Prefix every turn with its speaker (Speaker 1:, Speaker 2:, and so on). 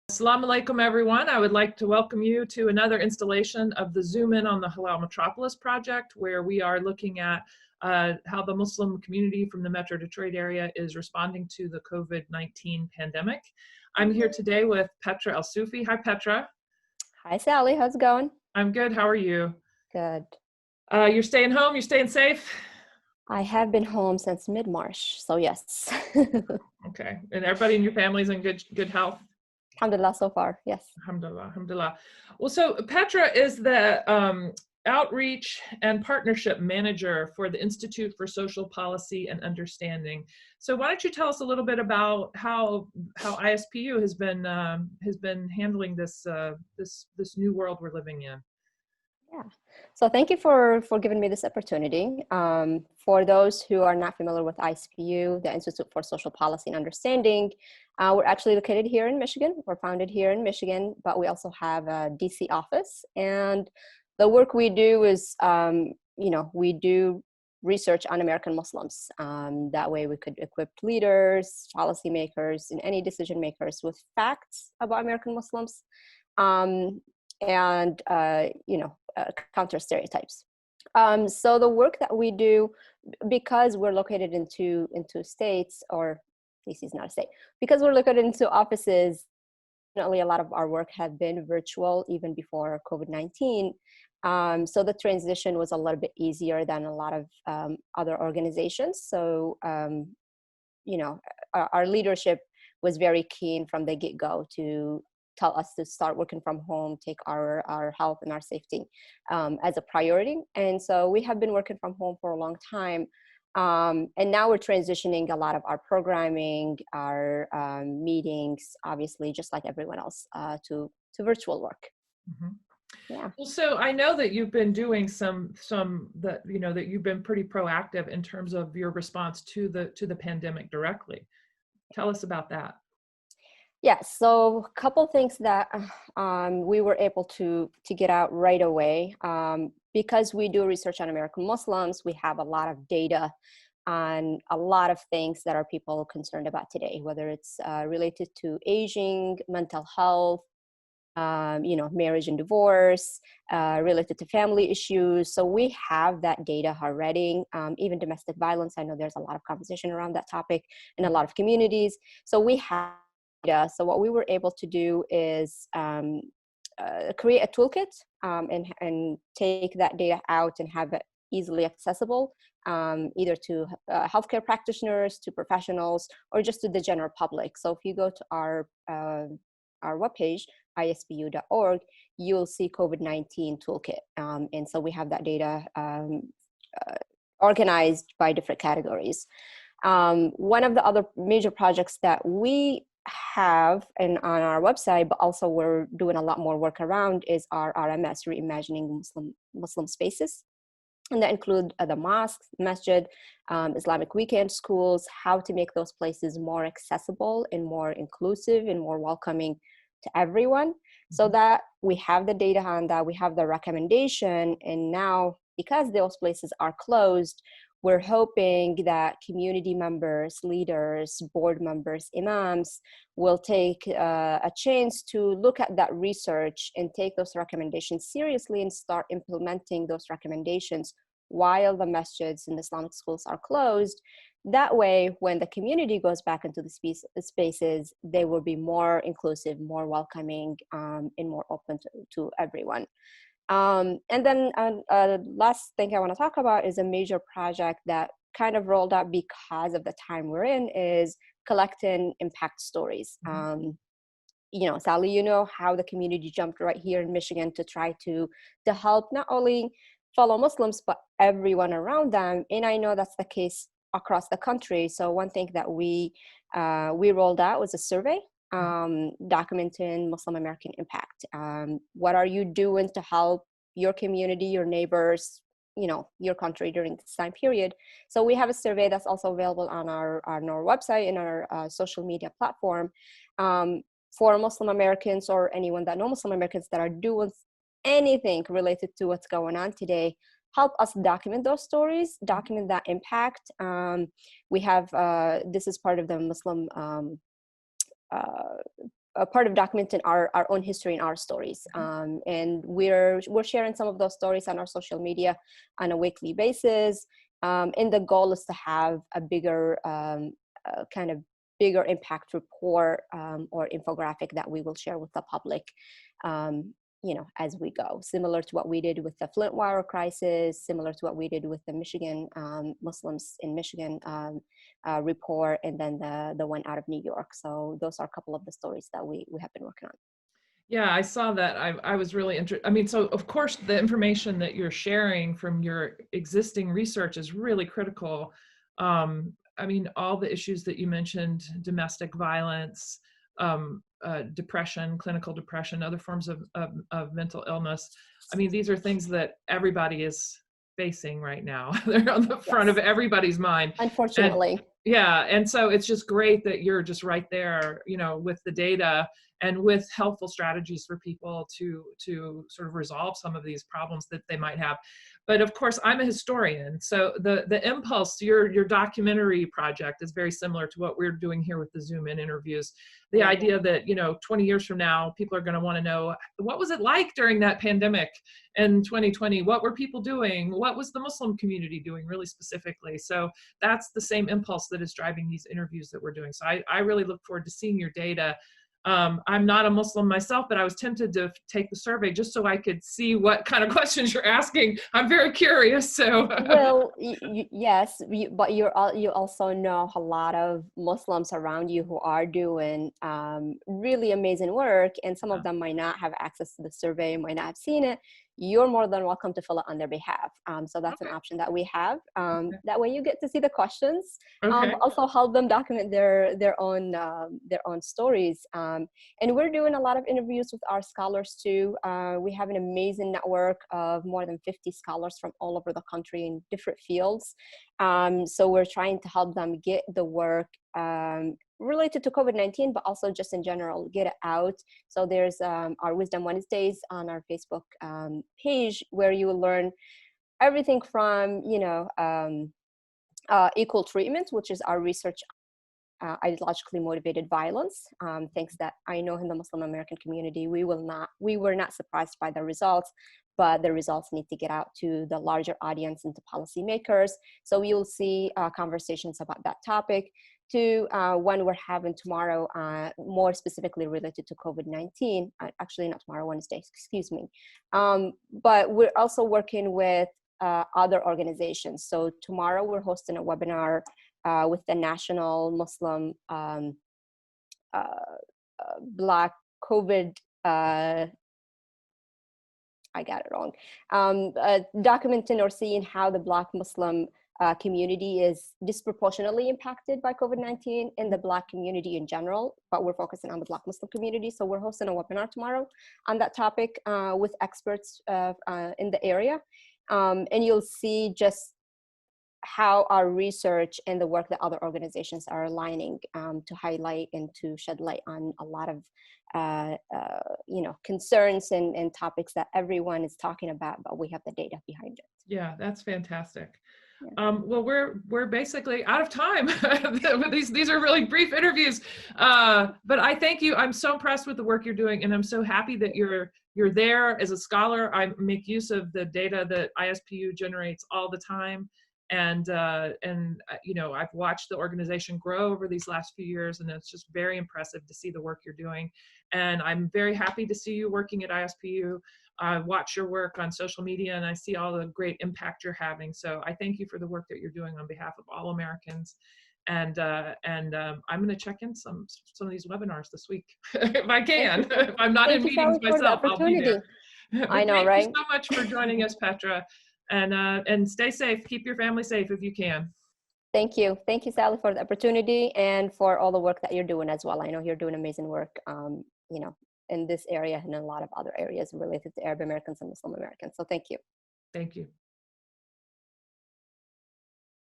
Speaker 1: Salam alaikum, everyone. I would like to welcome you to another installation of the Zoom In on the Halal Metropolis project, where we are looking at how the Muslim community from the Metro Detroit area is responding to the COVID-19 pandemic. I'm here today with Petra Alsoofy. Hi, Petra.
Speaker 2: Hi, Sally. How's it going?
Speaker 1: I'm good. How are you?
Speaker 2: Good.
Speaker 1: You're staying home? You're staying safe?
Speaker 2: I have been home since mid-March, so yes.
Speaker 1: Okay. And everybody in your family's in good health?
Speaker 2: Alhamdulillah so far, yes.
Speaker 1: Alhamdulillah, alhamdulillah. Well, so Petra is the outreach and partnership manager for the Institute for Social Policy and Understanding. So why don't you tell us a little bit about how ISPU has been handling this this new world we're living in?
Speaker 2: Yeah. So thank you for giving me this opportunity. For those who are not familiar with ISPU, the Institute for Social Policy and Understanding, we're actually located here in Michigan. We're founded here in Michigan, but we also have a DC office. And the work we do is, we do research on American Muslims. That way we could equip leaders, policymakers, and any decision makers with facts about American Muslims. Counter stereotypes. So the work that we do, because we're located in two states, or DC is not a state, because we're located in two offices, definitely a lot of our work had been virtual even before COVID-19. So the transition was a little bit easier than a lot of other organizations. So, our leadership was very keen from the get-go to tell us to start working from home, take our health and our safety as a priority. And so we have been working from home for a long time. And now we're transitioning a lot of our programming, our meetings, obviously, just like everyone else, to virtual work.
Speaker 1: Mm-hmm.
Speaker 2: Yeah.
Speaker 1: Well, so I know that you've been doing that you've been pretty proactive in terms of your response to the pandemic directly. Tell us about that.
Speaker 2: Yeah, so a couple things that we were able to get out right away. Because we do research on American Muslims, we have a lot of data on a lot of things that are people concerned about today, whether it's related to aging, mental health, marriage and divorce, related to family issues. So we have that data already, even domestic violence. I know there's a lot of conversation around that topic in a lot of communities. So we have data. So what we were able to do is create a toolkit and take that data out and have it easily accessible, either to healthcare practitioners, to professionals, or just to the general public. So if you go to our webpage, ispu.org, you'll see COVID-19 toolkit. And so we have that data organized by different categories. One of the other major projects that we have on our website, but also we're doing a lot more work around, is our RMS, Reimagining Muslim Spaces. And that include the mosques, masjid, Islamic weekend schools, how to make those places more accessible and more inclusive and more welcoming to everyone. So that we have the data on that, we have the recommendation. And now, because those places are closed, we're hoping that community members, leaders, board members, imams will take a chance to look at that research and take those recommendations seriously and start implementing those recommendations while the masjids and Islamic schools are closed. That way, when the community goes back into the spaces, they will be more inclusive, more welcoming, and more open to everyone. And then last thing I want to talk about is a major project that kind of rolled out because of the time we're in, is collecting impact stories. Sally, you know how the community jumped right here in Michigan to try to help not only fellow Muslims, but everyone around them. And I know that's the case across the country. So one thing that we rolled out was a survey documenting Muslim American impact. What are you doing to help your community, your neighbors, your country during this time period? So we have a survey that's also available on our website and our social media platform for Muslim Americans or anyone that know Muslim Americans that are doing anything related to what's going on today. Help us document those stories, document that impact. We have, this is part of the Muslim part of documenting our own history and our stories. And we're sharing some of those stories on our social media on a weekly basis. And the goal is to have a bigger kind of bigger impact report or infographic that we will share with the public, as we go, similar to what we did with the Flint wire crisis, similar to what we did with the Michigan Muslims in Michigan report, and then the one out of New York. So those are a couple of the stories that we have been working on.
Speaker 1: Yeah, I saw that. I was really interested. I mean, so of course, the information that you're sharing from your existing research is really critical. I mean, all the issues that you mentioned, domestic violence, depression, clinical depression, other forms of mental illness. I mean, these are things that everybody is facing right now. They're on the front of everybody's mind.
Speaker 2: Unfortunately.
Speaker 1: Yeah, and so it's just great that you're just right there, with the data and with helpful strategies for people to sort of resolve some of these problems that they might have. But of course, I'm a historian, so the impulse, your documentary project is very similar to what we're doing here with the Zoom in interviews. The idea that 20 years from now, people are going to want to know, what was it like during that pandemic in 2020? What were people doing? What was the Muslim community doing, really specifically? So that's the same impulse that is driving these interviews that we're doing. So I really look forward to seeing your data. I'm not a Muslim myself, but I was tempted to take the survey just so I could see what kind of questions you're asking. I'm very curious. So
Speaker 2: well, yes, but you also know a lot of Muslims around you who are doing really amazing work, and some of them might not have access to the survey, might not have seen it. You're more than welcome to fill it on their behalf. So that's an option that we have. That way you get to see the questions, but also help them document their own stories. And we're doing a lot of interviews with our scholars too. We have an amazing network of more than 50 scholars from all over the country in different fields. So we're trying to help them get the work related to COVID-19, but also just in general, get it out. So there's our Wisdom Wednesdays on our Facebook page, where you will learn everything from, equal treatment, which is our research ideologically motivated violence. Things that I know in the Muslim American community, we were not surprised by the results, but the results need to get out to the larger audience and to policymakers. So you'll see conversations about that topic, to one we're having tomorrow, more specifically related to COVID-19. Actually, not tomorrow, Wednesday, excuse me. But we're also working with other organizations. So tomorrow we're hosting a webinar with the National Muslim Black COVID, I got it wrong, documenting or seeing how the Black Muslim community is disproportionately impacted by COVID-19 in the Black community in general, but we're focusing on the Black Muslim community. So we're hosting a webinar tomorrow on that topic with experts in the area. And you'll see just how our research and the work that other organizations are aligning to highlight and to shed light on a lot of concerns and topics that everyone is talking about, but we have the data behind it.
Speaker 1: Yeah, that's fantastic. Well, we're basically out of time. These are really brief interviews, but I thank you. I'm so impressed with the work you're doing, and I'm so happy that you're there as a scholar. I make use of the data that ISPU generates all the time, and I've watched the organization grow over these last few years, and it's just very impressive to see the work you're doing. And I'm very happy to see you working at ISPU. I watch your work on social media, and I see all the great impact you're having. So I thank you for the work that you're doing on behalf of all Americans. And I'm going to check in some of these webinars this week if I can. If I'm not in meetings myself, I'll be there.
Speaker 2: I know, right?
Speaker 1: Thank you so much for joining us, Petra. And stay safe. Keep your family safe if you can.
Speaker 2: Thank you. Thank you, Sally, for the opportunity and for all the work that you're doing as well. I know you're doing amazing work, in this area and in a lot of other areas related to Arab Americans and Muslim Americans. So thank you.
Speaker 1: Thank you.